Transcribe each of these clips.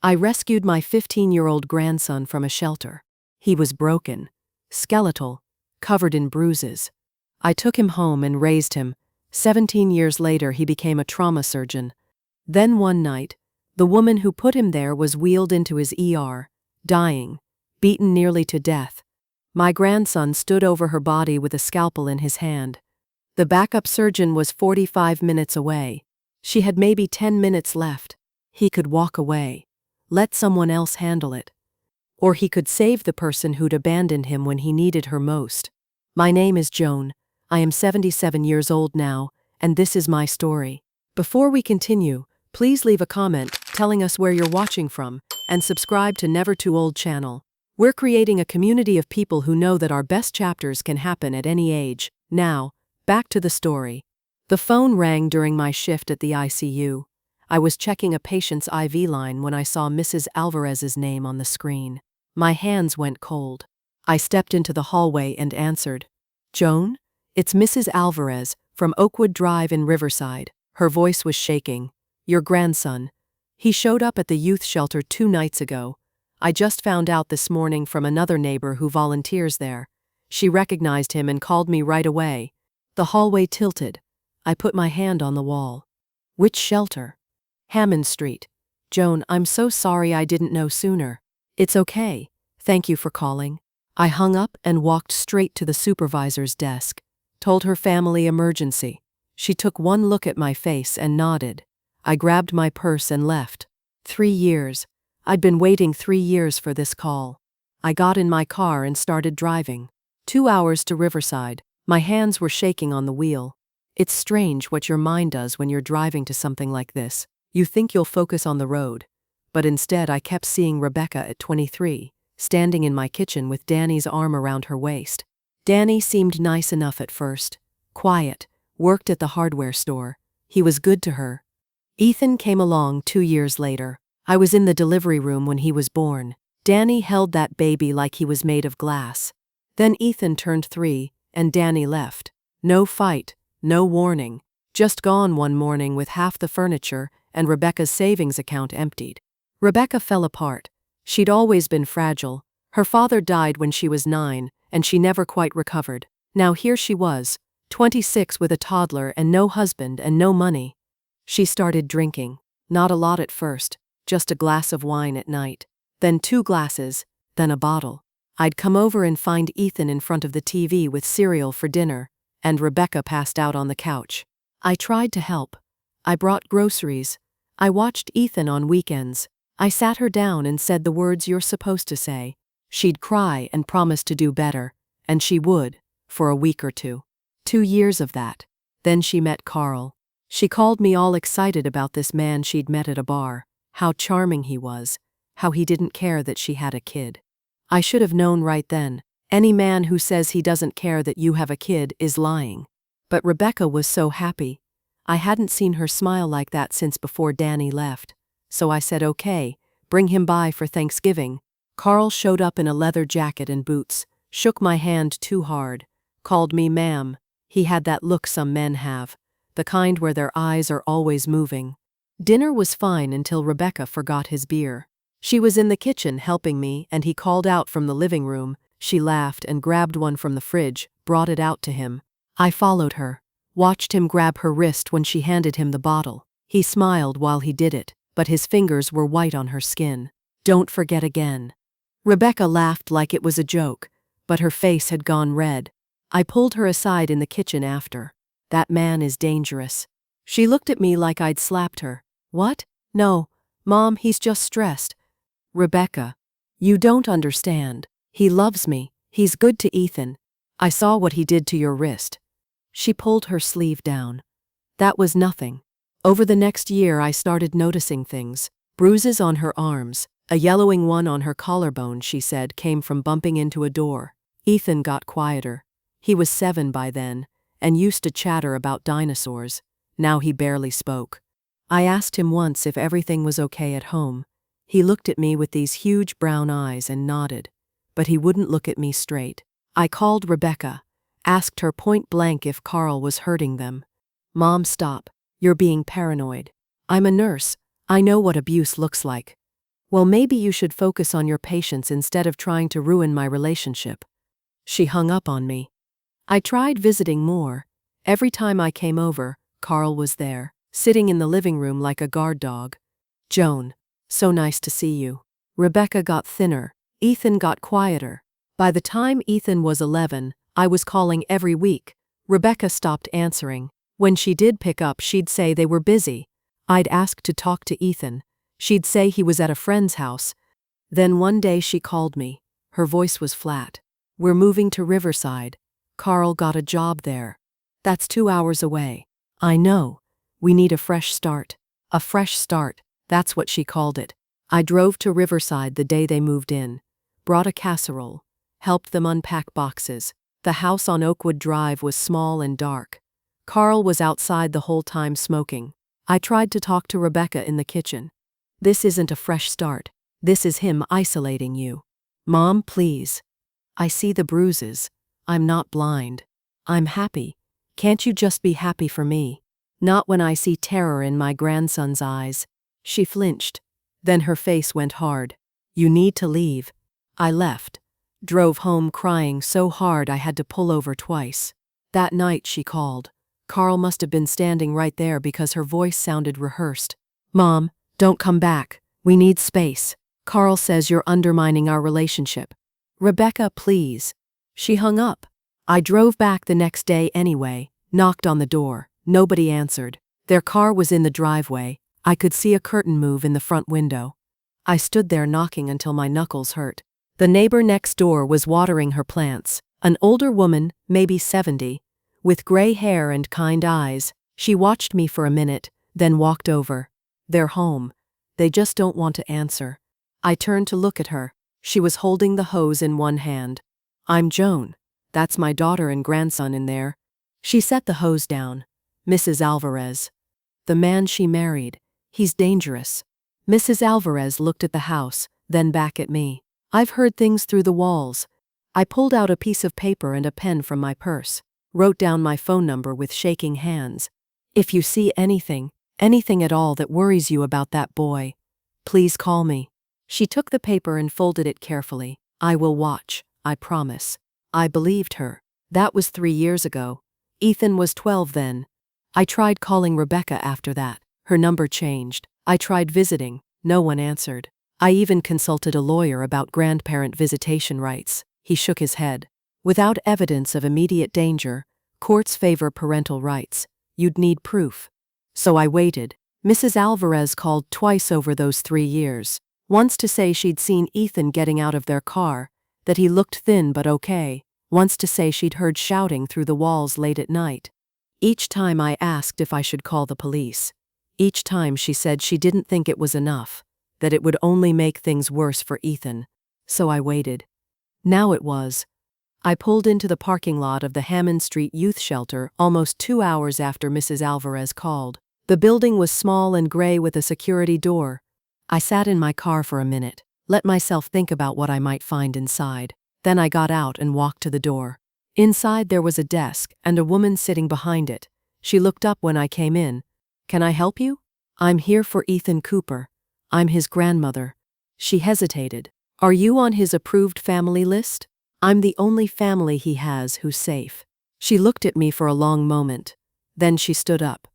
I rescued my 15-year-old grandson from a shelter. He was broken, skeletal, covered in bruises. I took him home and raised him. 17 years later, he became a trauma surgeon. Then one night, the woman who put him there was wheeled into his ER, dying, beaten nearly to death. My grandson stood over her body with a scalpel in his hand. The backup surgeon was 45 minutes away. She had maybe 10 minutes left. He could walk away, let someone else handle it. Or he could save the person who'd abandoned him when he needed her most. My name is Joan. I am 77 years old now, and this is my story. Before we continue, please leave a comment telling us where you're watching from, and subscribe to Never Too Old channel. We're creating a community of people who know that our best chapters can happen at any age. Now, back to the story. The phone rang during my shift at the ICU. I was checking a patient's IV line when I saw Mrs. Alvarez's name on the screen. My hands went cold. I stepped into the hallway and answered. "Joan? It's Mrs. Alvarez, from Oakwood Drive in Riverside." Her voice was shaking. "Your grandson. He showed up at the youth shelter 2 nights ago. I just found out this morning from another neighbor who volunteers there. She recognized him and called me right away." The hallway tilted. I put my hand on the wall. "Which shelter?" "Hammond Street." "Joan, I'm so sorry I didn't know sooner." "It's okay. Thank you for calling." I hung up and walked straight to the supervisor's desk. Told her family emergency. She took one look at my face and nodded. I grabbed my purse and left. 3 years. I'd been waiting 3 years for this call. I got in my car and started driving. 2 hours to Riverside. My hands were shaking on the wheel. It's strange what your mind does when you're driving to something like this. You think you'll focus on the road. But instead I kept seeing Rebecca at 23, standing in my kitchen with Danny's arm around her waist. Danny seemed nice enough at first. Quiet, worked at the hardware store. He was good to her. Ethan came along 2 years later. I was in the delivery room when he was born. Danny held that baby like he was made of glass. Then Ethan turned 3, and Danny left. No fight, no warning. Just gone one morning with half the furniture and Rebecca's savings account emptied. Rebecca fell apart. She'd always been fragile. Her father died when she was 9, and she never quite recovered. Now here she was, 26 with a toddler and no husband and no money. She started drinking. Not a lot at first, just a glass of wine at night. Then 2 glasses, then a bottle. I'd come over and find Ethan in front of the TV with cereal for dinner, and Rebecca passed out on the couch. I tried to help. I brought groceries. I watched Ethan on weekends. I sat her down and said the words you're supposed to say. She'd cry and promise to do better, and she would, for a week or 2. 2 years of that. Then she met Carl. She called me all excited about this man she'd met at a bar, how charming he was, how he didn't care that she had a kid. I should have known right then, any man who says he doesn't care that you have a kid is lying. But Rebecca was so happy. I hadn't seen her smile like that since before Danny left. So I said okay, bring him by for Thanksgiving. Carl showed up in a leather jacket and boots, shook my hand too hard, called me ma'am. He had that look some men have, the kind where their eyes are always moving. Dinner was fine until Rebecca forgot his beer. She was in the kitchen helping me and he called out from the living room. She laughed and grabbed one from the fridge, brought it out to him. I followed her, watched him grab her wrist when she handed him the bottle. He smiled while he did it, but his fingers were white on her skin. "Don't forget again." Rebecca laughed like it was a joke, but her face had gone red. I pulled her aside in the kitchen after. "That man is dangerous." She looked at me like I'd slapped her. "What? No, Mom, he's just stressed." "Rebecca, you don't understand. He loves me. He's good to Ethan. I saw what he did to your wrist." She pulled her sleeve down. "That was nothing." Over the next year I started noticing things. Bruises on her arms, a yellowing one on her collarbone, she said, came from bumping into a door. Ethan got quieter. He was 7 by then, and used to chatter about dinosaurs. Now he barely spoke. I asked him once if everything was okay at home. He looked at me with these huge brown eyes and nodded, but he wouldn't look at me straight. I called Rebecca, asked her point blank if Carl was hurting them. "Mom, stop. You're being paranoid. I'm a nurse. I know what abuse looks like." Well, maybe you should focus on your patients instead of trying to ruin my relationship. She hung up on me. I tried visiting more. Every time I came over, Carl was there, sitting in the living room like a guard dog. Joan, so nice to see you. Rebecca got thinner. Ethan got quieter. By the time Ethan was 11, I was calling every week. Rebecca stopped answering. When she did pick up, she'd say they were busy. I'd ask to talk to Ethan. She'd say he was at a friend's house. Then one day she called me. Her voice was flat. We're moving to Riverside. Carl got a job there. That's 2 hours away. I know. We need a fresh start. A fresh start. That's what she called it. I drove to Riverside the day they moved in. Brought a casserole. Helped them unpack boxes. The house on Oakwood Drive was small and dark. Carl was outside the whole time smoking. I tried to talk to Rebecca in the kitchen. This isn't a fresh start. This is him isolating you. Mom, please. I see the bruises. I'm not blind. I'm happy. Can't you just be happy for me? Not when I see terror in my grandson's eyes. She flinched. Then her face went hard. You need to leave. I left. Drove home crying so hard I had to pull over twice. That night she called. Carl must have been standing right there because her voice sounded rehearsed. Mom, don't come back. We need space. Carl says you're undermining our relationship. Rebecca, please. She hung up. I drove back the next day anyway, knocked on the door. Nobody answered. Their car was in the driveway. I could see a curtain move in the front window. I stood there knocking until my knuckles hurt. The neighbor next door was watering her plants. An older woman, maybe 70, with gray hair and kind eyes. She watched me for a minute, then walked over. They're home. They just don't want to answer. I turned to look at her. She was holding the hose in one hand. I'm Joan. That's my daughter and grandson in there. She set the hose down. Mrs. Alvarez. The man she married. He's dangerous. Mrs. Alvarez looked at the house, then back at me. I've heard things through the walls. I pulled out a piece of paper and a pen from my purse, wrote down my phone number with shaking hands. If you see anything at all that worries you about that boy, please call me. She took the paper and folded it carefully. I will watch, I promise. I believed her. That was 3 years ago. Ethan was 12 then. I tried calling Rebecca after that. Her number changed. I tried visiting. No one answered. I even consulted a lawyer about grandparent visitation rights. He shook his head. Without evidence of immediate danger, courts favor parental rights. You'd need proof. So I waited. Mrs. Alvarez called twice over those 3 years. Once to say she'd seen Ethan getting out of their car, that he looked thin but okay. Once to say she'd heard shouting through the walls late at night. Each time I asked if I should call the police. Each time she said she didn't think it was enough, that it would only make things worse for Ethan. So I waited. Now it was. I pulled into the parking lot of the Hammond Street Youth Shelter almost 2 hours after Mrs. Alvarez called. The building was small and gray with a security door. I sat in my car for a minute, let myself think about what I might find inside. Then I got out and walked to the door. Inside there was a desk and a woman sitting behind it. She looked up when I came in. Can I help you? I'm here for Ethan Cooper. I'm his grandmother. She hesitated. Are you on his approved family list? I'm the only family he has who's safe. She looked at me for a long moment. Then she stood up.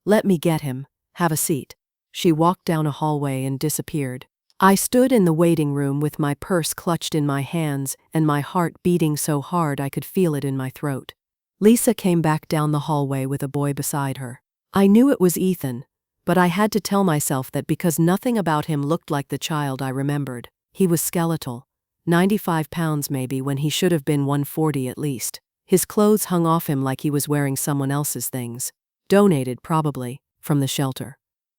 Let me get him. Have a seat. She walked down a hallway and disappeared. I stood in the waiting room with my purse clutched in my hands and my heart beating so hard I could feel it in my throat. Lisa came back down the hallway with a boy beside her. I knew it was Ethan, but I had to tell myself that because nothing about him looked like the child I remembered. He was skeletal, 95 pounds maybe when he should have been 140 at least. His clothes hung off him like he was wearing someone else's things. Donated, probably, from the shelter.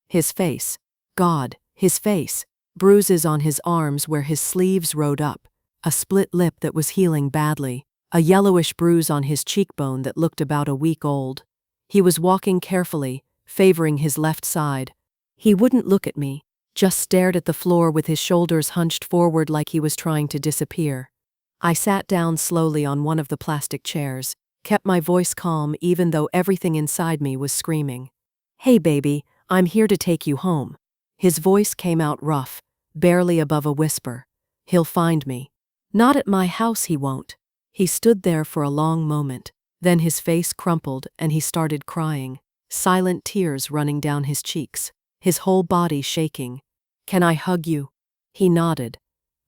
His face. God, his face. Bruises on his arms where his sleeves rode up. A split lip that was healing badly. A yellowish bruise on his cheekbone that looked about a week old. He was walking carefully, favoring his left side. He wouldn't look at me, just stared at the floor with his shoulders hunched forward like he was trying to disappear. I sat down slowly on one of the plastic chairs, kept my voice calm even though everything inside me was screaming. Hey baby, I'm here to take you home. His voice came out rough, barely above a whisper. "He'll find me." "Not at my house, he won't." He stood there for a long moment. Then his face crumpled and he started crying, silent tears running down his cheeks, his whole body shaking. "Can I hug you?" He nodded.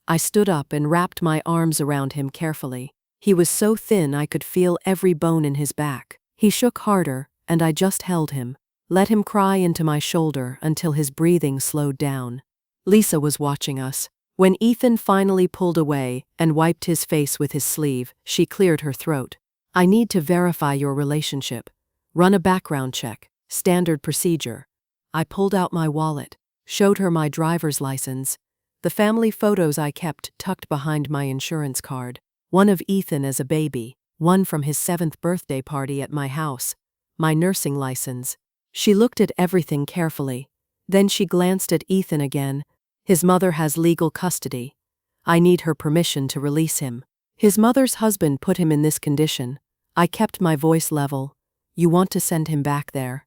I stood up and wrapped my arms around him carefully. He was so thin I could feel every bone in his back. He shook harder, and I just held him, let him cry into my shoulder until his breathing slowed down. Lisa was watching us. When Ethan finally pulled away and wiped his face with his sleeve, she cleared her throat. "I need to verify your relationship. Run a background check. Standard procedure." I pulled out my wallet, showed her my driver's license, the family photos I kept tucked behind my insurance card, one of Ethan as a baby, one from his 7th birthday party at my house, my nursing license. She looked at everything carefully. Then she glanced at Ethan again. "His mother has legal custody. I need her permission to release him. His mother's husband put him in this condition." I kept my voice level. "You want to send him back there?"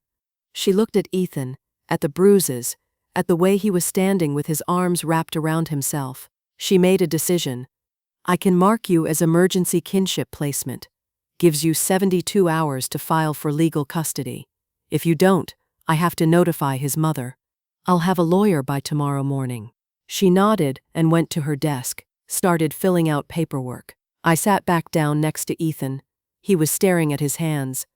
She looked at Ethan, at the bruises, at the way he was standing with his arms wrapped around himself. She made a decision. "I can mark you as emergency kinship placement. Gives you 72 hours to file for legal custody. If you don't, I have to notify his mother. I'll have a lawyer by tomorrow morning." She nodded and went to her desk, started filling out paperwork. I sat back down next to Ethan. He was staring at his hands.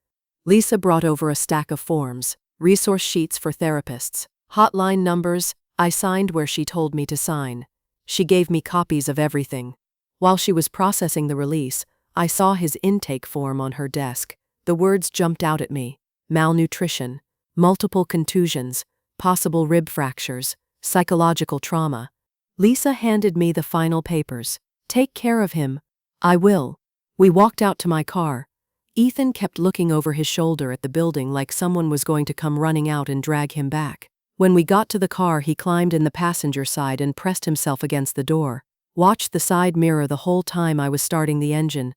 Lisa brought over a stack of forms, resource sheets for therapists, hotline numbers. I signed where she told me to sign. She gave me copies of everything. While she was processing the release, I saw his intake form on her desk. The words jumped out at me: malnutrition, multiple contusions, possible rib fractures, psychological trauma. Lisa handed me the final papers. "Take care of him." "I will." We walked out to my car. Ethan kept looking over his shoulder at the building like someone was going to come running out and drag him back. When we got to the car, he climbed in the passenger side and pressed himself against the door. Watched the side mirror the whole time I was starting the engine.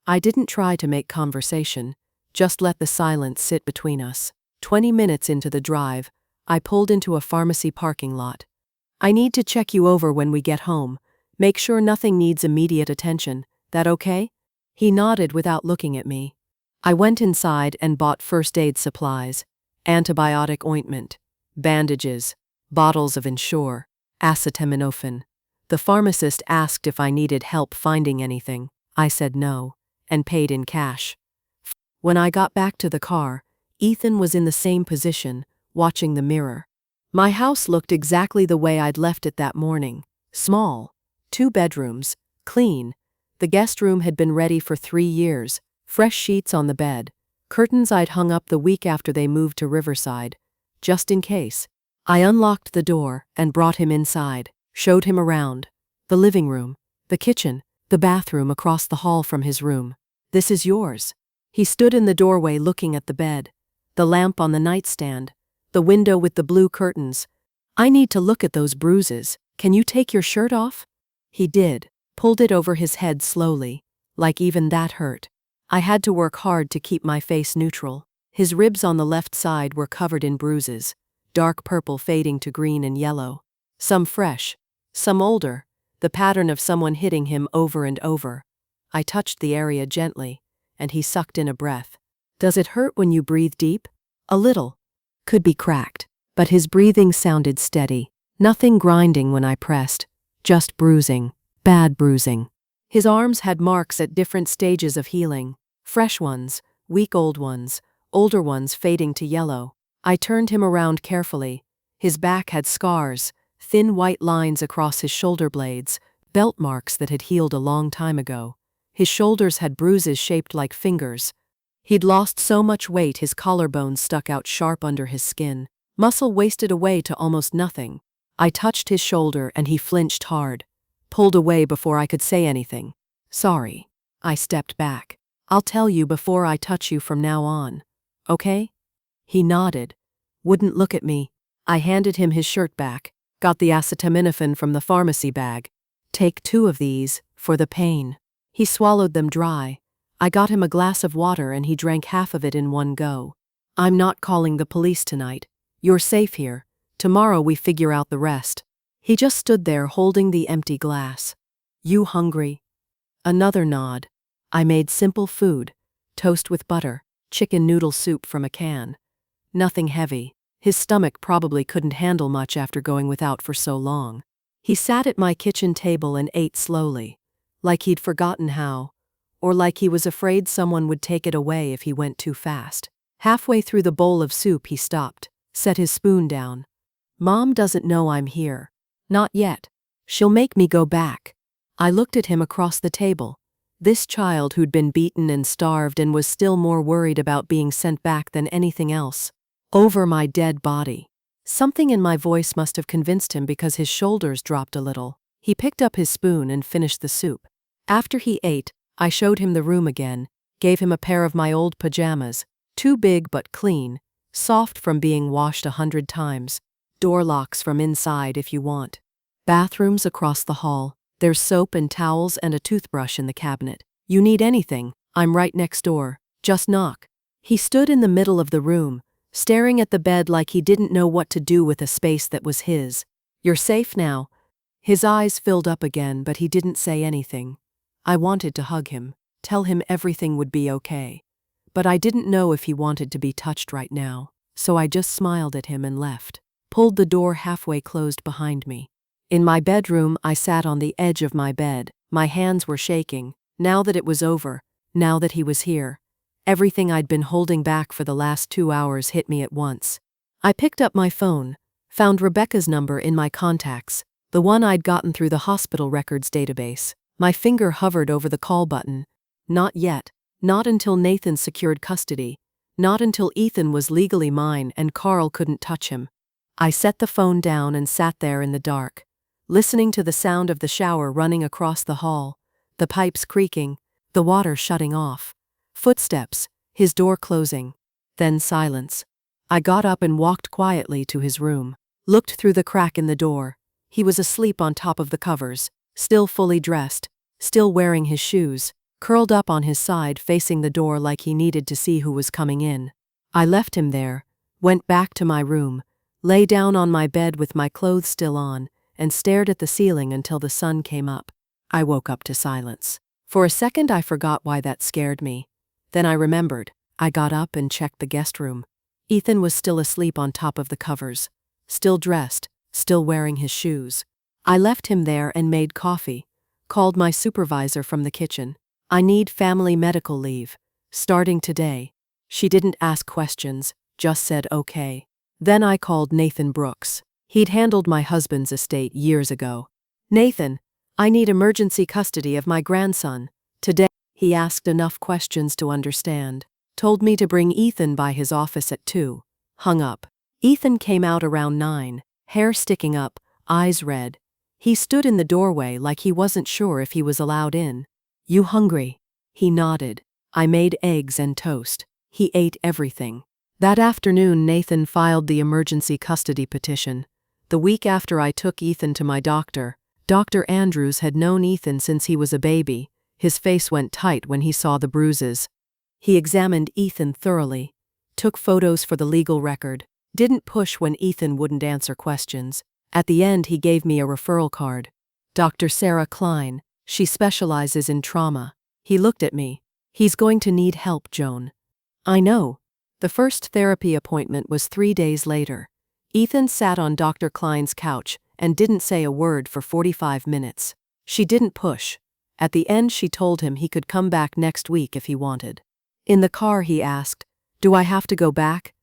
I didn't try to make conversation, just let the silence sit between us. 20 minutes into the drive, I pulled into a pharmacy parking lot. "I need to check you over when we get home. Make sure nothing needs immediate attention. That okay?" He nodded without looking at me. I went inside and bought first aid supplies, antibiotic ointment, bandages, bottles of Ensure, acetaminophen. The pharmacist asked if I needed help finding anything. I said no, and paid in cash. When I got back to the car, Ethan was in the same position, watching the mirror. My house looked exactly the way I'd left it that morning. Small, 2 bedrooms, clean. The guest room had been ready for 3 years, fresh sheets on the bed, curtains I'd hung up the week after they moved to Riverside, just in case. I unlocked the door and brought him inside, showed him around. The living room, the kitchen, the bathroom across the hall from his room. "This is yours." He stood in the doorway looking at the bed, the lamp on the nightstand, the window with the blue curtains. "I need to look at those bruises. Can you take your shirt off?" He did, pulled it over his head slowly, like even that hurt. I had to work hard to keep my face neutral. His ribs on the left side were covered in bruises, dark purple fading to green and yellow. Some fresh, some older, the pattern of someone hitting him over and over. I touched the area gently, and he sucked in a breath. "Does it hurt when you breathe deep?" "A little." Could be cracked, but his breathing sounded steady. Nothing grinding when I pressed, just bruising, bad bruising. His arms had marks at different stages of healing. Fresh ones, week-old ones, older ones fading to yellow. I turned him around carefully. His back had scars, thin white lines across his shoulder blades, belt marks that had healed a long time ago. His shoulders had bruises shaped like fingers. He'd lost so much weight his collarbones stuck out sharp under his skin. Muscle wasted away to almost nothing. I touched his shoulder and he flinched hard. Pulled away before I could say anything. "Sorry." I stepped back. "I'll tell you before I touch you from now on. Okay?" He nodded. Wouldn't look at me. I handed him his shirt back, got the acetaminophen from the pharmacy bag. "Take 2 of these, for the pain." He swallowed them dry. I got him a glass of water and he drank half of it in one go. "I'm not calling the police tonight. You're safe here. Tomorrow we figure out the rest." He just stood there holding the empty glass. You hungry? Another nod. I made simple food. Toast with butter, chicken noodle soup from a can. Nothing heavy. His stomach probably couldn't handle much after going without for so long. He sat at my kitchen table and ate slowly, like he'd forgotten how, or like he was afraid someone would take it away if he went too fast. Halfway through the bowl of soup he stopped, set his spoon down. Mom doesn't know I'm here. Not yet. She'll make me go back. I looked at him across the table. This child who'd been beaten and starved and was still more worried about being sent back than anything else. Over my dead body. Something in my voice must have convinced him because his shoulders dropped a little. He picked up his spoon and finished the soup. After he ate, I showed him the room again, gave him a pair of my old pajamas, too big but clean, soft from being washed 100 times, door locks from inside if you want. Bathrooms across the hall, there's soap and towels and a toothbrush in the cabinet. You need anything, I'm right next door, just knock. He stood in the middle of the room, staring at the bed like he didn't know what to do with a space that was his. You're safe now. His eyes filled up again, but he didn't say anything. I wanted to hug him, tell him everything would be okay. But I didn't know if he wanted to be touched right now, so I just smiled at him and left, pulled the door halfway closed behind me. In my bedroom, I sat on the edge of my bed. My hands were shaking, now that it was over, now that he was here. Everything I'd been holding back for the last 2 hours hit me at once. I picked up my phone, found Rebecca's number in my contacts, the one I'd gotten through the hospital records database. My finger hovered over the call button. Not yet, not until Nathan secured custody, not until Ethan was legally mine and Carl couldn't touch him. I set the phone down and sat there in the dark, listening to the sound of the shower running across the hall, the pipes creaking, the water shutting off. Footsteps, his door closing, then silence. I got up and walked quietly to his room, looked through the crack in the door. He was asleep on top of the covers, still fully dressed, still wearing his shoes, curled up on his side facing the door like he needed to see who was coming in. I left him there, went back to my room, lay down on my bed with my clothes still on, and stared at the ceiling until the sun came up. I woke up to silence. For a second I forgot why that scared me. Then I remembered. I got up and checked the guest room. Ethan was still asleep on top of the covers, still dressed, still wearing his shoes. I left him there and made coffee, called my supervisor from the kitchen. I need family medical leave, starting today. She didn't ask questions, just said okay. Then I called Nathan Brooks. He'd handled my husband's estate years ago. Nathan, I need emergency custody of my grandson. Today. He asked enough questions to understand. Told me to bring Ethan by his office at 2. Hung up. Ethan came out around 9, hair sticking up, eyes red. He stood in the doorway like he wasn't sure if he was allowed in. You hungry? He nodded. I made eggs and toast. He ate everything. That afternoon, Nathan filed the emergency custody petition. The week after I took Ethan to my doctor, Dr. Andrews had known Ethan since he was a baby. His face went tight when he saw the bruises. He examined Ethan thoroughly, took photos for the legal record, didn't push when Ethan wouldn't answer questions. At the end, he gave me a referral card. Dr. Sarah Klein, she specializes in trauma. He looked at me. He's going to need help, Joan. I know. The first therapy appointment was 3 days later. Ethan sat on Dr. Klein's couch and didn't say a word for 45 minutes. She didn't push. At the end, she told him he could come back next week if he wanted. In the car, he asked, "Do I have to go back?"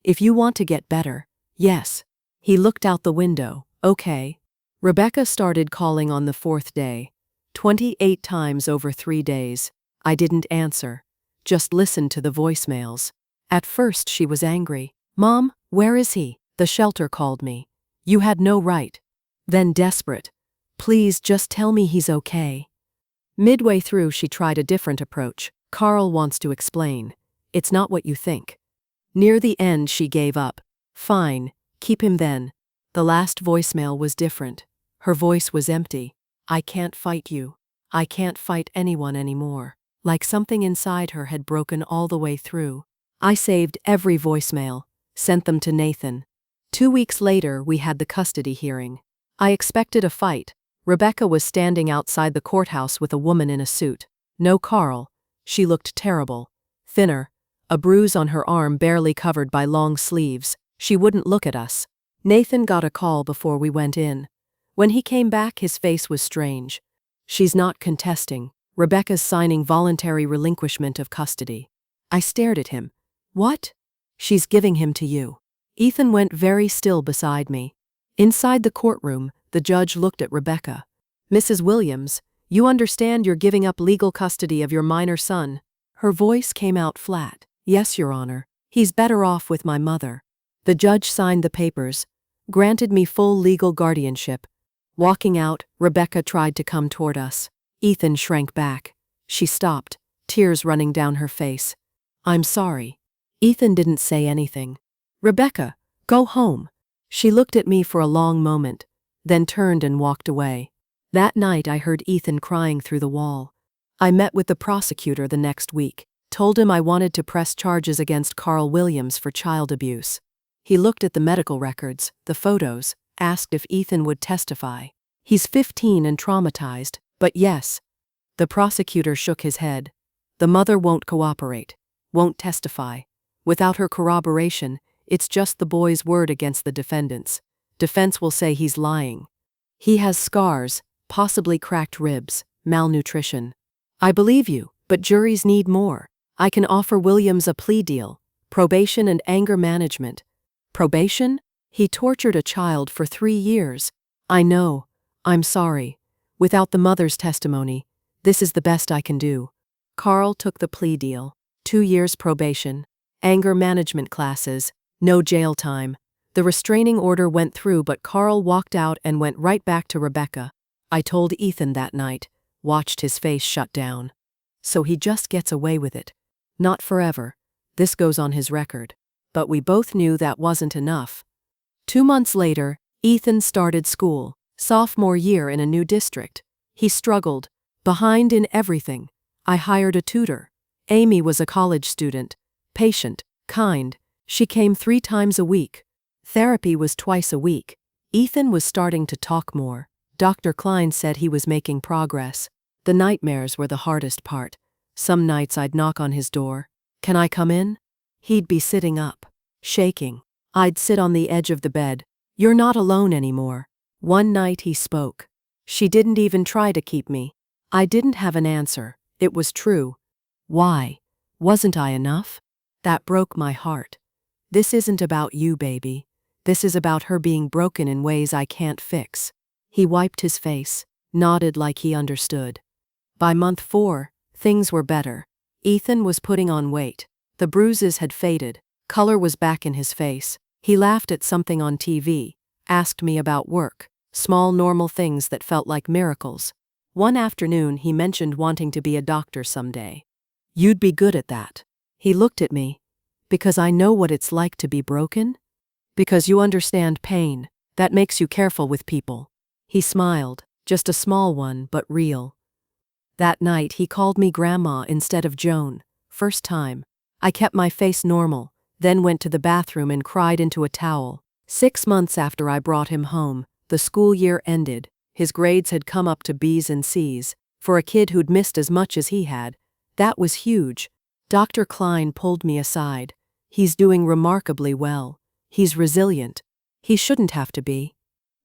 "If you want to get better, yes." He looked out the window. Okay. Rebecca started calling on the 4th day. 28 times over 3 days. I didn't answer. Just listened to the voicemails. At first, she was angry. "Mom, where is he? The shelter called me. You had no right." Then desperate. "Please just tell me he's okay." Midway through, she tried a different approach. "Carl wants to explain. It's not what you think." Near the end, she gave up. "Fine, keep him then." The last voicemail was different. Her voice was empty. "I can't fight you. I can't fight anyone anymore." Like something inside her had broken all the way through. I saved every voicemail, sent them to Nathan. 2 weeks later, we had the custody hearing. I expected a fight. Rebecca was standing outside the courthouse with a woman in a suit. No Carl. She looked terrible. Thinner. A bruise on her arm barely covered by long sleeves. She wouldn't look at us. Nathan got a call before we went in. When he came back, his face was strange. She's not contesting. Rebecca's signing voluntary relinquishment of custody. I stared at him. What? She's giving him to you. Ethan went very still beside me. Inside the courtroom, the judge looked at Rebecca. Mrs. Williams, you understand you're giving up legal custody of your minor son. Her voice came out flat. Yes, Your Honor. He's better off with my mother. The judge signed the papers, granted me full legal guardianship. Walking out, Rebecca tried to come toward us. Ethan shrank back. She stopped, tears running down her face. I'm sorry. Ethan didn't say anything. Rebecca, go home. She looked at me for a long moment, then turned and walked away. That night I heard Ethan crying through the wall. I met with the prosecutor the next week, told him I wanted to press charges against Carl Williams for child abuse. He looked at the medical records, the photos, asked if Ethan would testify. He's 15 and traumatized, but yes. The prosecutor shook his head. The mother won't cooperate, won't testify. Without her corroboration, it's just the boy's word against the defendant's. Defense will say he's lying. He has scars, possibly cracked ribs, malnutrition. I believe you, but juries need more. I can offer Williams a plea deal, probation and anger management. Probation? He tortured a child for 3 years. I know. I'm sorry. Without the mother's testimony, this is the best I can do. Carl took the plea deal. 2 years probation, anger management classes, no jail time. The restraining order went through, but Carl walked out and went right back to Rebecca. I told Ethan that night, watched his face shut down. So he just gets away with it. Not forever. This goes on his record. But we both knew that wasn't enough. 2 months later, Ethan started school, sophomore year in a new district. He struggled, behind in everything. I hired a tutor. Amy was a college student, patient, kind. She came 3 times a week. Therapy was twice a week. Ethan was starting to talk more. Dr. Klein said he was making progress. The nightmares were the hardest part. Some nights I'd knock on his door. Can I come in? He'd be sitting up, shaking. I'd sit on the edge of the bed. You're not alone anymore. One night he spoke. She didn't even try to keep me. I didn't have an answer. It was true. Why? Wasn't I enough? That broke my heart. This isn't about you, baby. This is about her being broken in ways I can't fix. He wiped his face, nodded like he understood. By month 4, things were better. Ethan was putting on weight. The bruises had faded. Color was back in his face. He laughed at something on TV, asked me about work, small normal things that felt like miracles. One afternoon he mentioned wanting to be a doctor someday. You'd be good at that. He looked at me. Because I know what it's like to be broken? Because you understand pain. That makes you careful with people. He smiled, just a small one, but real. That night he called me Grandma instead of Joan. First time. I kept my face normal, then went to the bathroom and cried into a towel. 6 months after I brought him home, the school year ended. His grades had come up to B's and C's. For a kid who'd missed as much as he had, that was huge. Dr. Klein pulled me aside. He's doing remarkably well. He's resilient. He shouldn't have to be.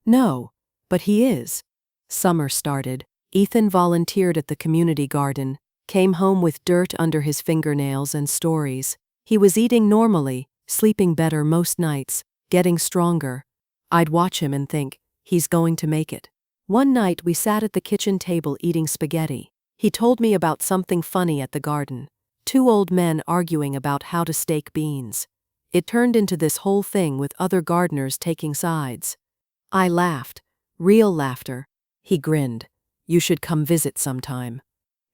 No, but he is. Summer started. Ethan volunteered at the community garden, came home with dirt under his fingernails and stories. He was eating normally, sleeping better most nights, getting stronger. I'd watch him and think, he's going to make it. One night we sat at the kitchen table eating spaghetti. He told me about something funny at the garden. 2 old men arguing about how to stake beans. It turned into this whole thing with other gardeners taking sides. I laughed. Real laughter. He grinned. You should come visit sometime.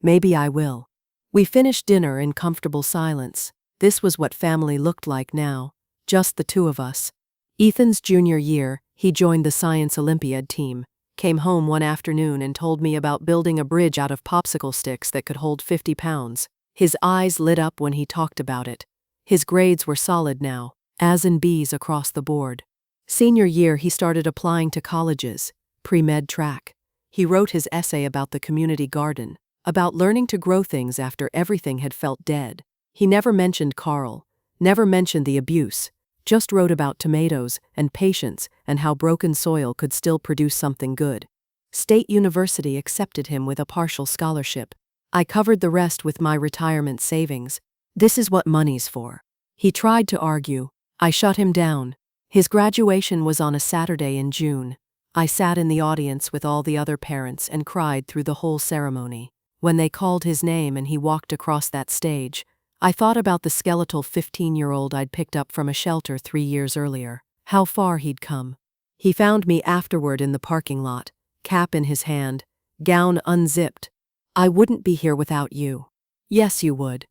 Maybe I will. We finished dinner in comfortable silence. This was what family looked like now. Just the 2 of us. Ethan's junior year, he joined the Science Olympiad team. Came home one afternoon and told me about building a bridge out of popsicle sticks that could hold 50 pounds. His eyes lit up when he talked about it. His grades were solid now, A's and B's across the board. Senior year he started applying to colleges. pre-med track. He wrote his essay about the community garden, about learning to grow things after everything had felt dead. He never mentioned Carl, never mentioned the abuse, just wrote about tomatoes and patience and how broken soil could still produce something good. State University accepted him with a partial scholarship. I covered the rest with my retirement savings. This is what money's for. He tried to argue. I shut him down. His graduation was on a Saturday in June. I sat in the audience with all the other parents and cried through the whole ceremony. When they called his name and he walked across that stage, I thought about the skeletal 15-year-old I'd picked up from a shelter 3 years earlier, how far he'd come. He found me afterward in the parking lot, cap in his hand, gown unzipped. I wouldn't be here without you. Yes, you would.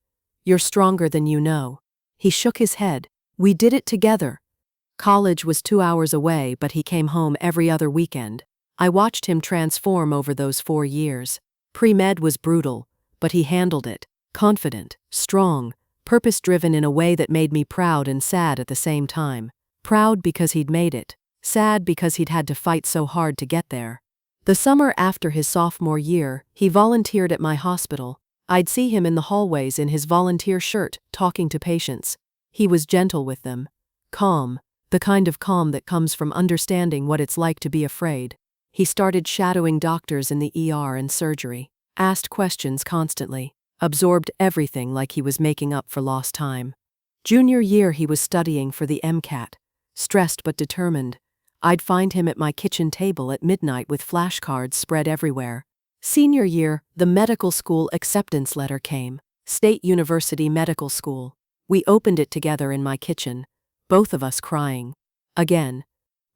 You're stronger than you know. He shook his head. We did it together. College was 2 hours away, but he came home every other weekend. I watched him transform over those 4 years. Pre-med was brutal, but he handled it. Confident, strong, purpose-driven in a way that made me proud and sad at the same time. Proud because he'd made it. Sad because he'd had to fight so hard to get there. The summer after his sophomore year, he volunteered at my hospital. I'd see him in the hallways in his volunteer shirt, talking to patients. He was gentle with them. Calm, the kind of calm that comes from understanding what it's like to be afraid. He started shadowing doctors in the ER and surgery, asked questions constantly, absorbed everything like he was making up for lost time. Junior year he was studying for the MCAT, stressed but determined. I'd find him at my kitchen table at midnight with flashcards spread everywhere. Senior year, the medical school acceptance letter came. State University Medical School. We opened it together in my kitchen, both of us crying. Again.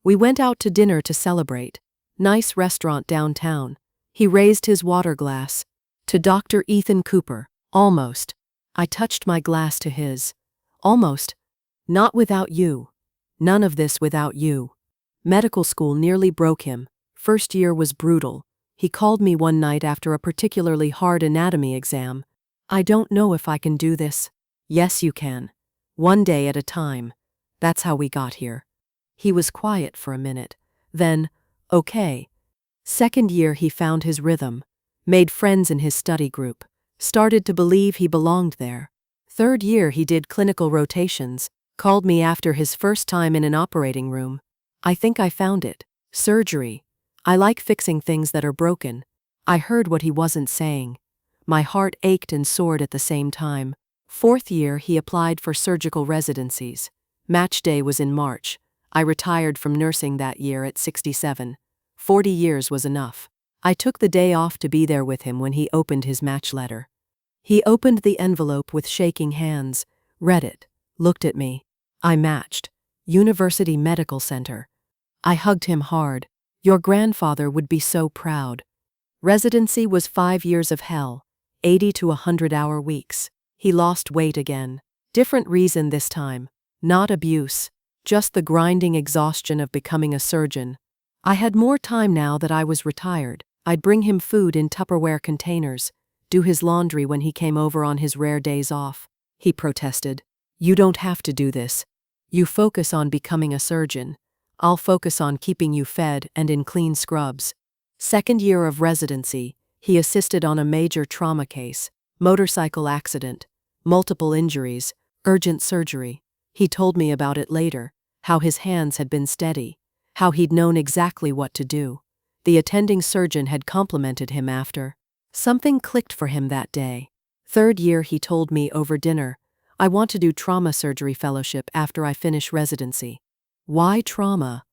We went out to dinner to celebrate. Nice restaurant downtown. He raised his water glass. To Dr. Ethan Cooper. Almost. I touched my glass to his. Almost. Not without you. None of this without you. Medical school nearly broke him. First year was brutal. He called me one night after a particularly hard anatomy exam. I don't know if I can do this. Yes, you can. One day at a time. That's how we got here. He was quiet for a minute. Then, okay. Second year he found his rhythm. Made friends in his study group. Started to believe he belonged there. Third year he did clinical rotations. Called me after his first time in an operating room. I think I found it. Surgery. I like fixing things that are broken. I heard what he wasn't saying. My heart ached and soared at the same time. Fourth year he applied for surgical residencies. Match day was in March. I retired from nursing that year at 67. 40 years was enough. I took the day off to be there with him when he opened his match letter. He opened the envelope with shaking hands, read it, looked at me. I matched. University Medical Center. I hugged him hard. Your grandfather would be so proud. Residency was 5 years of hell, 80 to 100-hour weeks. He lost weight again. Different reason this time. Not abuse. Just the grinding exhaustion of becoming a surgeon. I had more time now that I was retired. I'd bring him food in Tupperware containers, do his laundry when he came over on his rare days off. He protested. You don't have to do this. You focus on becoming a surgeon. I'll focus on keeping you fed and in clean scrubs. Second year of residency, he assisted on a major trauma case, motorcycle accident, multiple injuries, urgent surgery. He told me about it later, how his hands had been steady, how he'd known exactly what to do. The attending surgeon had complimented him after. Something clicked for him that day. Third year he told me over dinner, I want to do trauma surgery fellowship after I finish residency. Why trauma?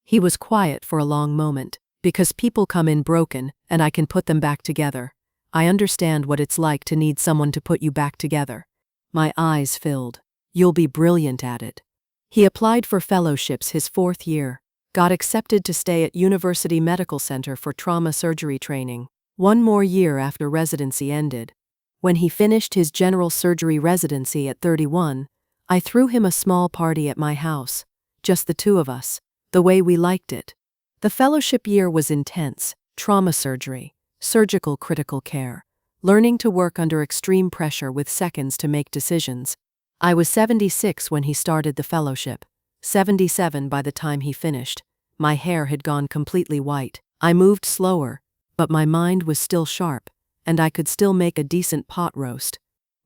He was quiet for a long moment. Because people come in broken, and I can put them back together. I understand what it's like to need someone to put you back together. My eyes filled. You'll be brilliant at it. He applied for fellowships his 4th year. Got accepted to stay at University Medical Center for trauma surgery training. 1 more year after residency ended. When he finished his general surgery residency at 31, I threw him a small party at my house. Just the 2 of us. The way we liked it. The fellowship year was intense. Trauma surgery, surgical critical care, learning to work under extreme pressure with seconds to make decisions. I was 76 when he started the fellowship, 77 by the time he finished. My hair had gone completely white. I moved slower, but my mind was still sharp, and I could still make a decent pot roast.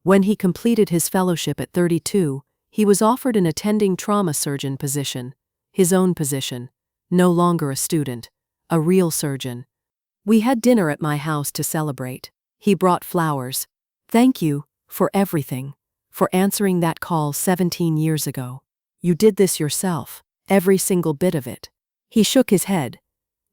When he completed his fellowship at 32, he was offered an attending trauma surgeon position, his own position, no longer a student, a real surgeon. We had dinner at my house to celebrate. He brought flowers. Thank you for everything, for answering that call 17 years ago. You did this yourself, every single bit of it. He shook his head.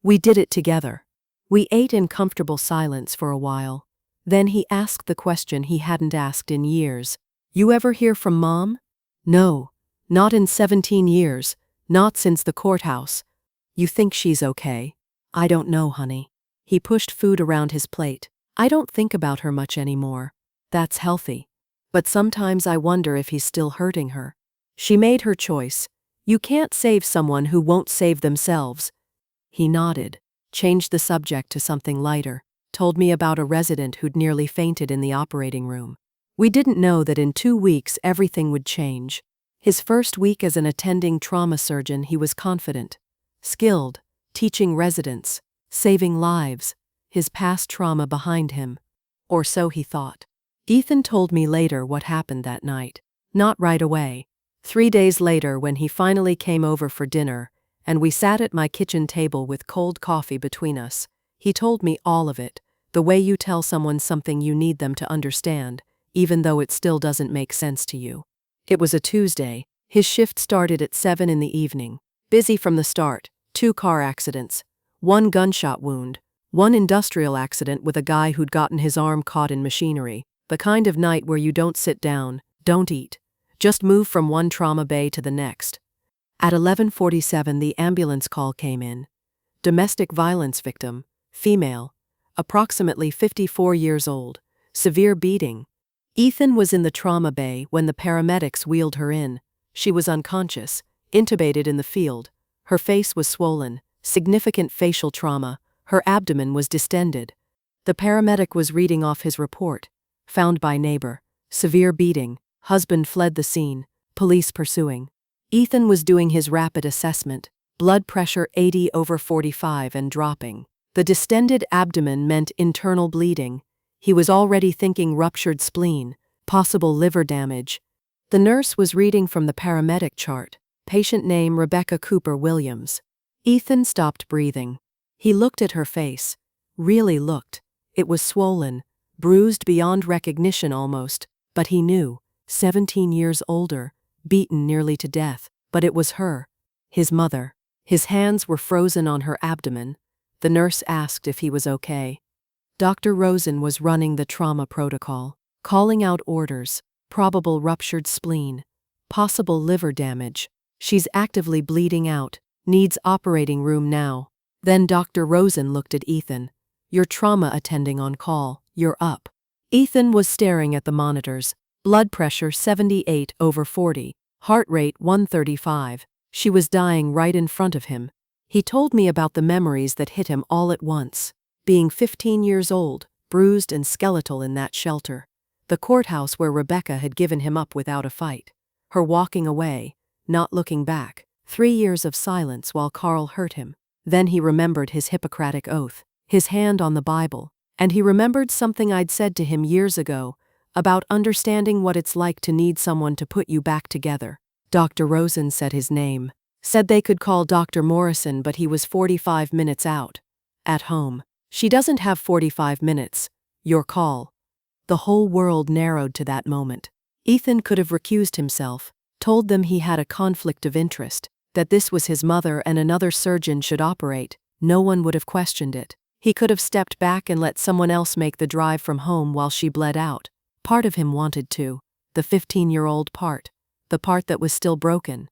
We did it together. We ate in comfortable silence for a while. Then he asked the question he hadn't asked in years. You ever hear from Mom? No, not in 17 years, not since the courthouse. You think she's okay? I don't know, honey. He pushed food around his plate. I don't think about her much anymore. That's healthy. But sometimes I wonder if he's still hurting her. She made her choice. You can't save someone who won't save themselves. He nodded, changed the subject to something lighter, told me about a resident who'd nearly fainted in the operating room. We didn't know that in 2 weeks everything would change. His first week as an attending trauma surgeon, he was confident, skilled, teaching residents, saving lives, his past trauma behind him. Or so he thought. Ethan told me later what happened that night. Not right away. 3 days later, when he finally came over for dinner, and we sat at my kitchen table with cold coffee between us, he told me all of it, the way you tell someone something you need them to understand, even though it still doesn't make sense to you. It was a Tuesday. His shift started at 7 in the evening. Busy from the start. 2 car accidents. 1 gunshot wound. 1 industrial accident with a guy who'd gotten his arm caught in machinery. The kind of night where you don't sit down, don't eat. Just move from one trauma bay to the next. At 11:47 the ambulance call came in. Domestic violence victim, female, approximately 54 years old, severe beating. Ethan was in the trauma bay when the paramedics wheeled her in. She was unconscious, intubated in the field. Her face was swollen, significant facial trauma. Her abdomen was distended. The paramedic was reading off his report. Found by neighbor. Severe beating. Husband fled the scene. Police pursuing. Ethan was doing his rapid assessment. Blood pressure 80/45 and dropping. The distended abdomen meant internal bleeding. He was already thinking ruptured spleen, possible liver damage. The nurse was reading from the paramedic chart. Patient name Rebecca Cooper Williams. Ethan stopped breathing. He looked at her face. Really looked. It was swollen, bruised beyond recognition almost, but he knew, 17 years older, beaten nearly to death, but it was her, his mother. His hands were frozen on her abdomen. The nurse asked if he was okay. Dr. Rosen was running the trauma protocol, calling out orders, probable ruptured spleen, possible liver damage. She's actively bleeding out, needs operating room now. Then Dr. Rosen looked at Ethan. You're trauma attending on call, you're up. Ethan was staring at the monitors. Blood pressure 78/40, heart rate 135. She was dying right in front of him. He told me about the memories that hit him all at once. Being 15 years old, bruised and skeletal in that shelter. The courthouse where Rebecca had given him up without a fight. Her walking away, not looking back. 3 years of silence while Carl hurt him. Then he remembered his Hippocratic oath, his hand on the Bible, and he remembered something I'd said to him years ago about understanding what it's like to need someone to put you back together. Dr. Rosen said his name. Said they could call Dr. Morrison, but he was 45 minutes out. At home. She doesn't have 45 minutes. Your call. The whole world narrowed to that moment. Ethan could have recused himself, told them he had a conflict of interest, that this was his mother and another surgeon should operate. No one would have questioned it. He could have stepped back and let someone else make the drive from home while she bled out. Part of him wanted to. The 15-year-old part. The part that was still broken.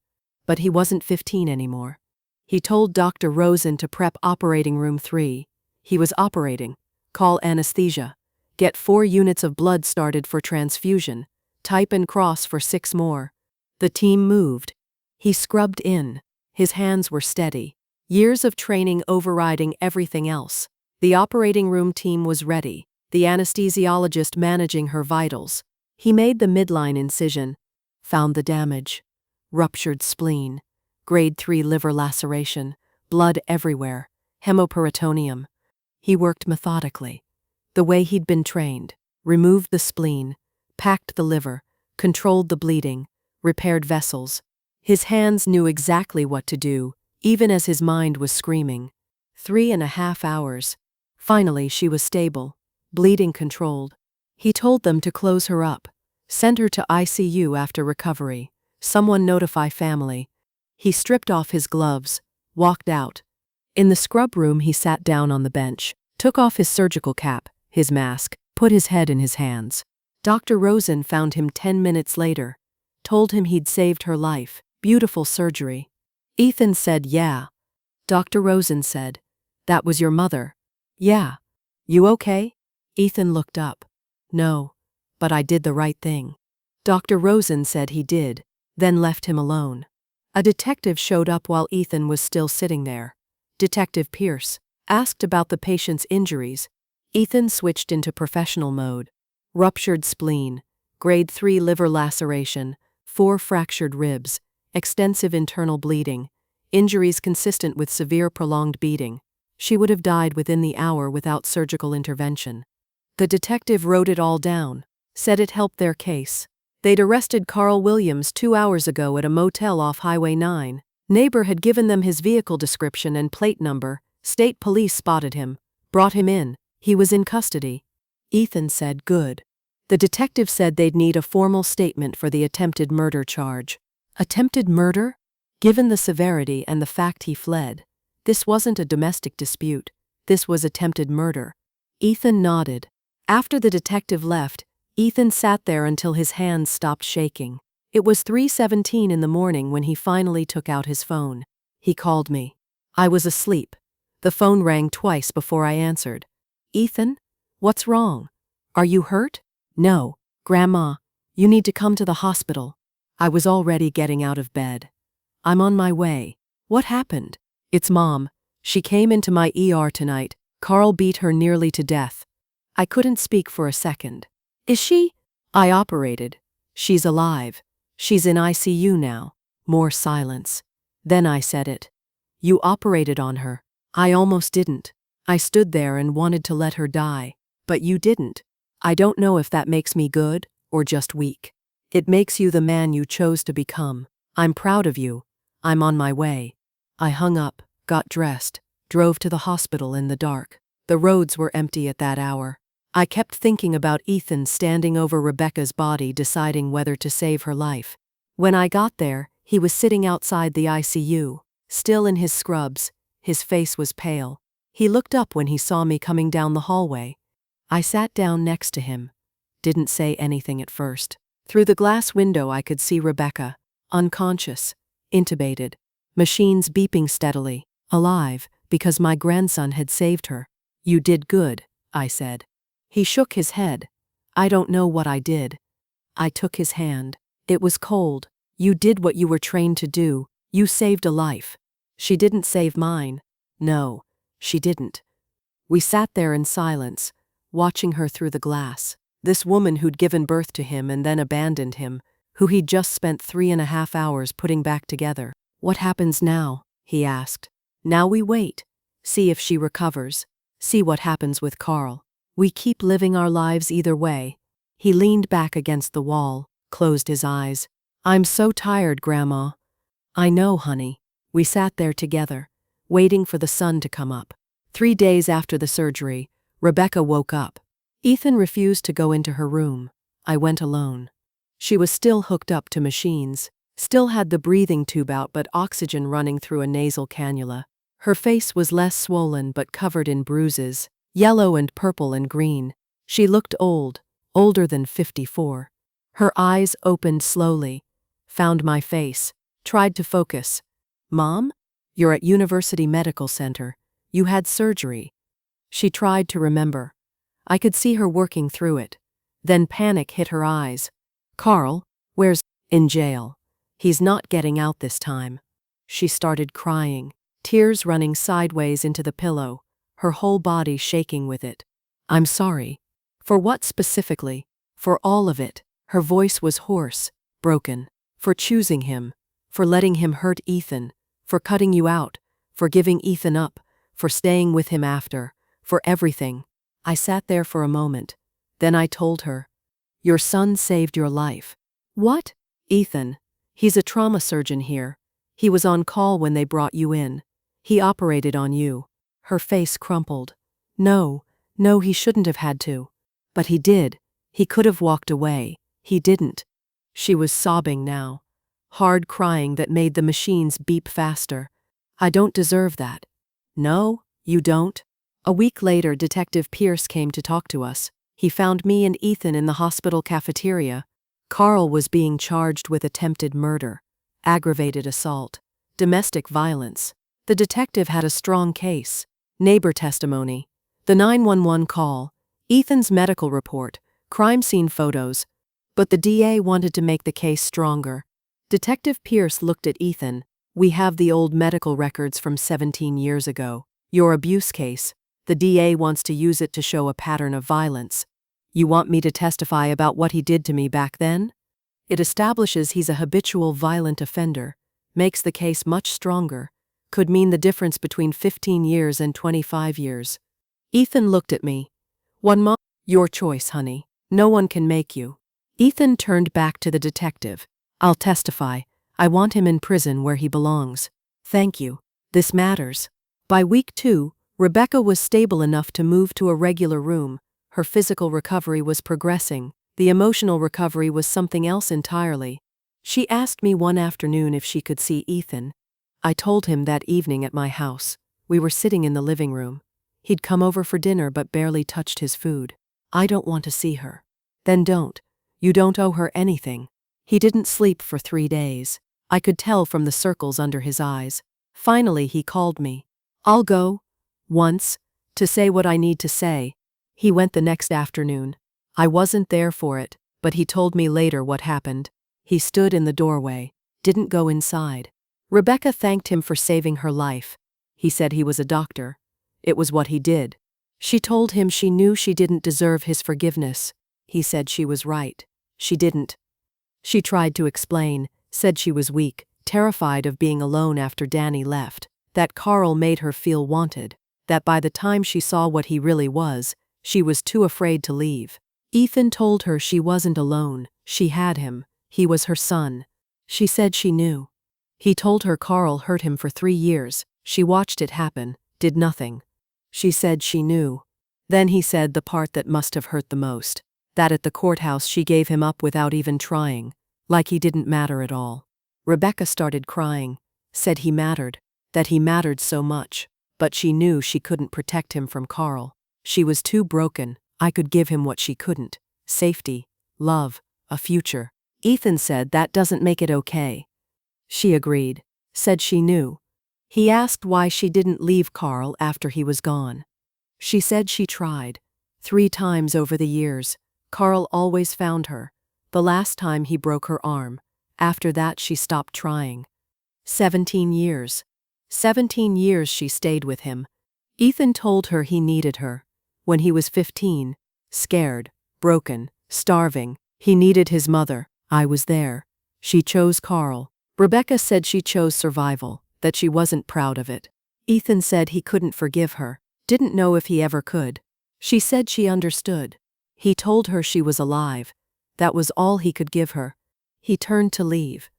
But he wasn't 15 anymore. He told Dr. Rosen to prep operating room 3. He was operating. Call anesthesia. Get 4 units of blood started for transfusion. Type and cross for 6 more. The team moved. He scrubbed in. His hands were steady. Years of training overriding everything else. The operating room team was ready. The anesthesiologist managing her vitals. He made the midline incision. Found the damage. Ruptured spleen. Grade 3 liver laceration. blood everywhere, hemoperitoneum. He worked methodically, the way he'd been trained, removed the spleen, packed the liver, controlled the bleeding, repaired vessels. His hands knew exactly what to do, even as his mind was screaming. 3.5 hours. Finally, she was stable, bleeding controlled. He told them to close her up, send her to ICU after recovery, someone notify family. He stripped off his gloves, walked out. In the scrub room, he sat down on the bench, took off his surgical cap, his mask, put his head in his hands. Dr. Rosen found him 10 minutes later, told him he'd saved her life. Beautiful surgery. Ethan said, "Yeah." Dr. Rosen said, "That was your mother." "Yeah." "You okay?" Ethan looked up. "No, but I did the right thing." Dr. Rosen said he did, then left him alone. A detective showed up while Ethan was still sitting there. Detective Pierce asked about the patient's injuries. Ethan switched into professional mode. Ruptured spleen, grade 3 liver laceration, 4 fractured ribs, extensive internal bleeding, injuries consistent with severe prolonged beating. She would have died within the hour without surgical intervention. The detective wrote it all down, said it helped their case. They'd arrested Carl Williams 2 hours ago at a motel off Highway 9. Neighbor had given them his vehicle description and plate number. State police spotted him, brought him in. He was in custody. Ethan said, "Good." The detective said they'd need a formal statement for the attempted murder charge. Attempted murder? Given the severity and the fact he fled, this wasn't a domestic dispute. This was attempted murder. Ethan nodded. After the detective left, Ethan sat there until his hands stopped shaking. It was 3:17 in the morning when he finally took out his phone. He called me. I was asleep. The phone rang twice before I answered. "Ethan? What's wrong? Are you hurt?" "No, Grandma. You need to come to the hospital." I was already getting out of bed. "I'm on my way." "What happened?" "It's Mom. She came into my ER tonight. Carl beat her nearly to death." I couldn't speak for a second. "Is she?" "I operated. She's alive. She's in ICU now." More silence. Then I said it. "You operated on her." "I almost didn't. I stood there and wanted to let her die. But you didn't." "I don't know if that makes me good or just weak. It makes you the man you chose to become. I'm proud of you. I'm on my way." I hung up, got dressed, drove to the hospital in the dark. The roads were empty at that hour. I kept thinking about Ethan standing over Rebecca's body deciding whether to save her life. When I got there, he was sitting outside the ICU, still in his scrubs. His face was pale. He looked up when he saw me coming down the hallway. I sat down next to him. Didn't say anything at first. Through the glass window I could see Rebecca, unconscious, intubated, machines beeping steadily, alive, because my grandson had saved her. "You did good," I said. He shook his head. "I don't know what I did." I took his hand. "It was cold. You did what you were trained to do. You saved a life." "She didn't save mine." "No, she didn't." We sat there in silence, watching her through the glass. This woman who'd given birth to him and then abandoned him, who he'd just spent 3.5 hours putting back together. "What happens now?" he asked. "Now we wait. See if she recovers. See what happens with Carl. We keep living our lives either way." He leaned back against the wall, closed his eyes. "I'm so tired, Grandma." "I know, honey." We sat there together, waiting for the sun to come up. 3 days after the surgery, Rebecca woke up. Ethan refused to go into her room. I went alone. She was still hooked up to machines, still had the breathing tube out but oxygen running through a nasal cannula. Her face was less swollen but covered in bruises, yellow and purple and green. She looked old, older than 54. Her eyes opened slowly, found my face, tried to focus. "Mom? You're at University Medical Center. You had surgery." She tried to remember. I could see her working through it. Then panic hit her eyes. "Carl, where's—" "In jail. He's not getting out this time." She started crying, tears running sideways into the pillow, her whole body shaking with it. "I'm sorry." "For what specifically?" "For all of it." Her voice was hoarse, broken. "For choosing him. For letting him hurt Ethan. For cutting you out. for giving Ethan up, for staying with him after, for everything. I sat there for a moment. Then I told her, "Your son saved your life." "What?" "Ethan. He's a trauma surgeon here. He was on call when they brought you in. He operated on you." Her face crumpled. No, he shouldn't have had to. But he did. He could have walked away. He didn't." She was sobbing now. Hard crying that made the machines beep faster. "I don't deserve that." "No, you don't." A week later, Detective Pierce came to talk to us. He found me and Ethan in the hospital cafeteria. Carl was being charged with attempted murder, aggravated assault, domestic violence. The detective had a strong case. Neighbor testimony, the 911 call, Ethan's medical report, crime scene photos. But the DA wanted to make the case stronger. Detective Pierce looked at Ethan. "We have the old medical records from 17 years ago. Your abuse case. The DA wants to use it to show a pattern of violence. You want me to testify about what he did to me back then? It establishes he's a habitual violent offender, makes the case much stronger, could mean the difference between 15 years and 25 years. Ethan looked at me. "One month? Your choice, honey. No one can make you." Ethan turned back to the detective. "I'll testify. I want him in prison where he belongs." "Thank you. This matters." By week 2, Rebecca was stable enough to move to a regular room. Her physical recovery was progressing. The emotional recovery was something else entirely. She asked me one afternoon if she could see Ethan. I told him that evening at my house. We were sitting in the living room. He'd come over for dinner but barely touched his food. "I don't want to see her." "Then don't. You don't owe her anything." He didn't sleep for 3 days. I could tell from the circles under his eyes. Finally he called me. "I'll go." Once, to say what I need to say. He went the next afternoon. I wasn't there for it, but he told me later what happened. He stood in the doorway, didn't go inside. Rebecca thanked him for saving her life. He said he was a doctor. It was what he did. She told him she knew she didn't deserve his forgiveness. He said she was right. She didn't. She tried to explain, said she was weak, terrified of being alone after Danny left, that Carl made her feel wanted, that by the time she saw what he really was, she was too afraid to leave. Ethan told her she wasn't alone, she had him, he was her son. She said she knew. He told her Carl hurt him for 3 years, she watched it happen, did nothing. She said she knew. Then he said the part that must have hurt the most, that at the courthouse she gave him up without even trying, like he didn't matter at all. Rebecca started crying, said he mattered, that he mattered so much, but she knew she couldn't protect him from Carl. She was too broken. I could give him what she couldn't: safety, love, a future. Ethan said that doesn't make it okay. She agreed, said she knew. He asked why she didn't leave Carl after he was gone. She said she tried. 3 times over the years. Carl always found her. The last time he broke her arm. After that she stopped trying. 17 years. 17 years she stayed with him. Ethan told her he needed her. When he was 15, scared, broken, starving, he needed his mother. I was there. She chose Carl. Rebecca said she chose survival, that she wasn't proud of it. Ethan said he couldn't forgive her, didn't know if he ever could. She said she understood. He told her she was alive. That was all he could give her. He turned to leave.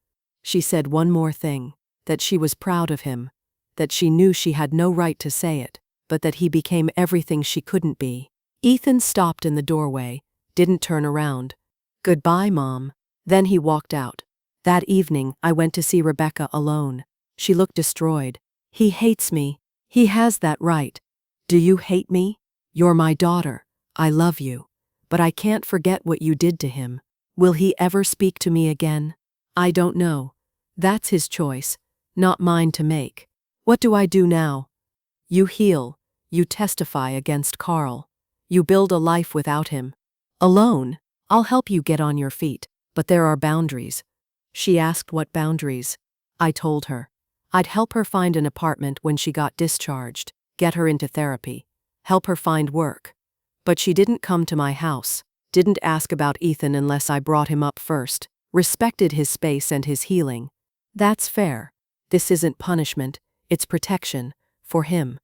She said one more thing, that she was proud of him, that she knew she had no right to say it, but that he became everything she couldn't be. Ethan stopped in the doorway, didn't turn around. "Goodbye, Mom." Then he walked out. That evening, I went to see Rebecca alone. She looked destroyed. "He hates me. He has that right." "Do you hate me? You're my daughter. I love you. But I can't forget what you did to him. Will he ever speak to me again?" "I don't know. That's his choice, not mine to make. What do I do now?" "You heal. You testify against Carl. You build a life without him. Alone. I'll help you get on your feet, but there are boundaries." She asked what boundaries. I told her. I'd help her find an apartment when she got discharged, get her into therapy, help her find work. But she didn't come to my house, didn't ask about Ethan unless I brought him up first, respected his space and his healing. That's fair. This isn't punishment, It's protection. For him.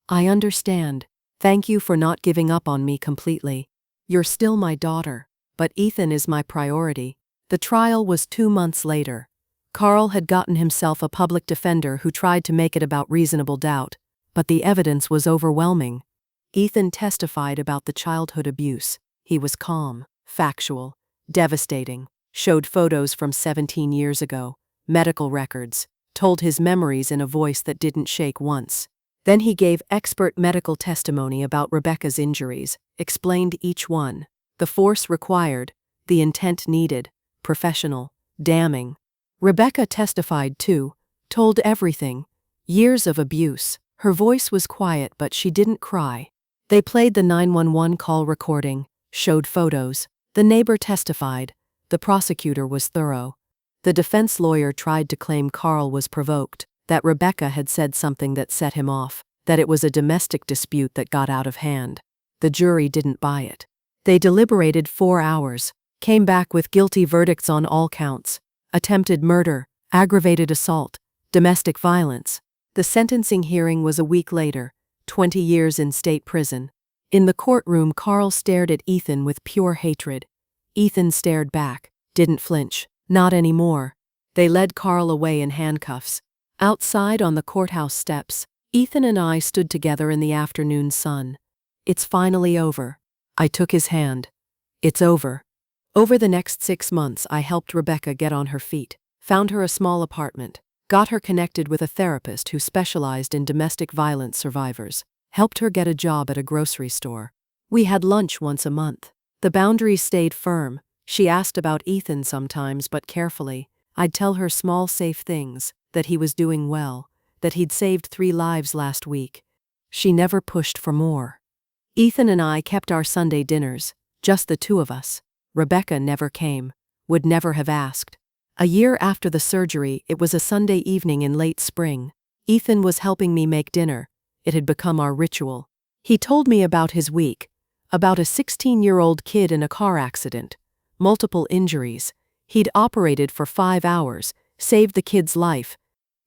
I understand. Thank you for not giving up on me completely. You're still my daughter, but Ethan is my priority. The trial was 2 months later. Carl had gotten himself a public defender who tried to make it about reasonable doubt, but the evidence was overwhelming. Ethan testified about the childhood abuse. He was calm, factual, devastating, showed photos from 17 years ago, medical records, told his memories in a voice that didn't shake once. Then he gave expert medical testimony about Rebecca's injuries, explained each one, the force required, the intent needed, professional, damning. Rebecca testified too, told everything. Years of abuse. Her voice was quiet, but she didn't cry. They played the 911 call recording, showed photos. The neighbor testified. The prosecutor was thorough. The defense lawyer tried to claim Carl was provoked, that Rebecca had said something that set him off, that it was a domestic dispute that got out of hand. The jury didn't buy it. They deliberated 4 hours, came back with guilty verdicts on all counts: attempted murder, aggravated assault, domestic violence. The sentencing hearing was a week later, 20 years in state prison. In the courtroom, Carl stared at Ethan with pure hatred. Ethan stared back, didn't flinch, not anymore. They led Carl away in handcuffs. Outside on the courthouse steps, Ethan and I stood together in the afternoon sun. It's finally over. I took his hand. It's over. Over the next 6 months, I helped Rebecca get on her feet, found her a small apartment, got her connected with a therapist who specialized in domestic violence survivors, helped her get a job at a grocery store. We had lunch once a month. The boundaries stayed firm. She asked about Ethan sometimes, but carefully. I'd tell her small, safe things, that he was doing well, that he'd saved 3 lives last week. She never pushed for more. Ethan and I kept our Sunday dinners, just the 2 of us. Rebecca never came, would never have asked. A year after the surgery, it was a Sunday evening in late spring. Ethan was helping me make dinner. It had become our ritual. He told me about his week, about a 16-year-old kid in a car accident, multiple injuries. He'd operated for 5 hours, saved the kid's life.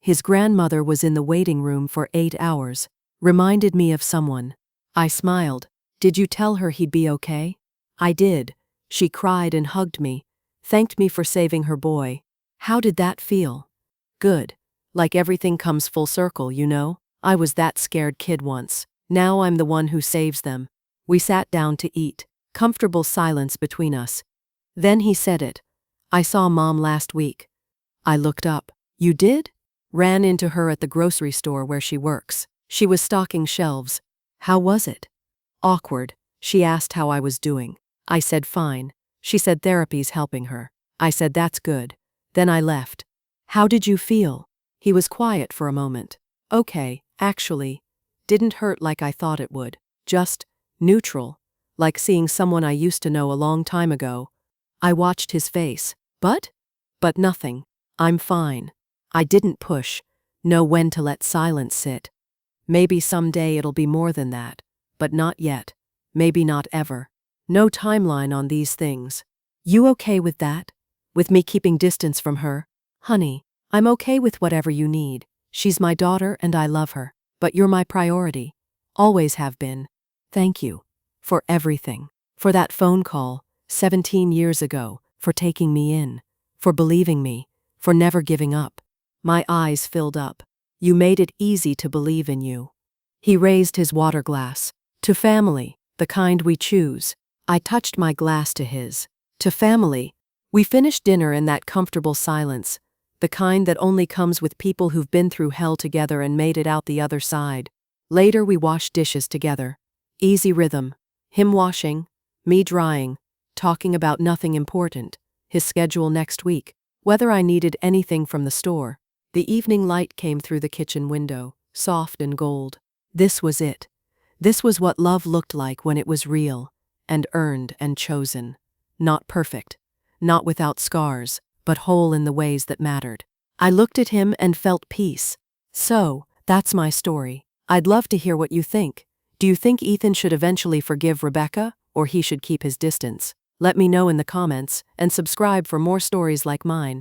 His grandmother was in the waiting room for 8 hours. Reminded me of someone. I smiled. Did you tell her he'd be okay? I did. She cried and hugged me, thanked me for saving her boy. How did that feel? Good. Like everything comes full circle, you know? I was that scared kid once. Now I'm the one who saves them. We sat down to eat. Comfortable silence between us. Then he said it. I saw Mom last week. I looked up. You did? Ran into her at the grocery store where she works. She was stocking shelves. How was it? Awkward. She asked how I was doing. I said fine. She said therapy's helping her. I said that's good. Then I left. How did you feel? He was quiet for a moment. Okay, actually. Didn't hurt like I thought it would. Just neutral. Like seeing someone I used to know a long time ago. I watched his face. But nothing. I'm fine. I didn't push. Know when to let silence sit. Maybe someday it'll be more than that. But not yet. Maybe not ever. No timeline on these things. You okay with that? With me keeping distance from her? Honey, I'm okay with whatever you need. She's my daughter and I love her. But you're my priority. Always have been. Thank you. For everything. For that phone call, 17 years ago. For taking me in. For believing me. For never giving up. My eyes filled up. You made it easy to believe in you. He raised his water glass. To family, the kind we choose. I touched my glass to his. To family. We finished dinner in that comfortable silence, the kind that only comes with people who've been through hell together and made it out the other side. Later we washed dishes together. Easy rhythm. Him washing, me drying, talking about nothing important, his schedule next week, whether I needed anything from the store. The evening light came through the kitchen window, soft and gold. This was it. This was what love looked like when it was real. And earned and chosen. Not perfect. Not without scars, but whole in the ways that mattered. I looked at him and felt peace. So, that's my story. I'd love to hear what you think. Do you think Ethan should eventually forgive Rebecca, or he should keep his distance? Let me know in the comments, and subscribe for more stories like mine.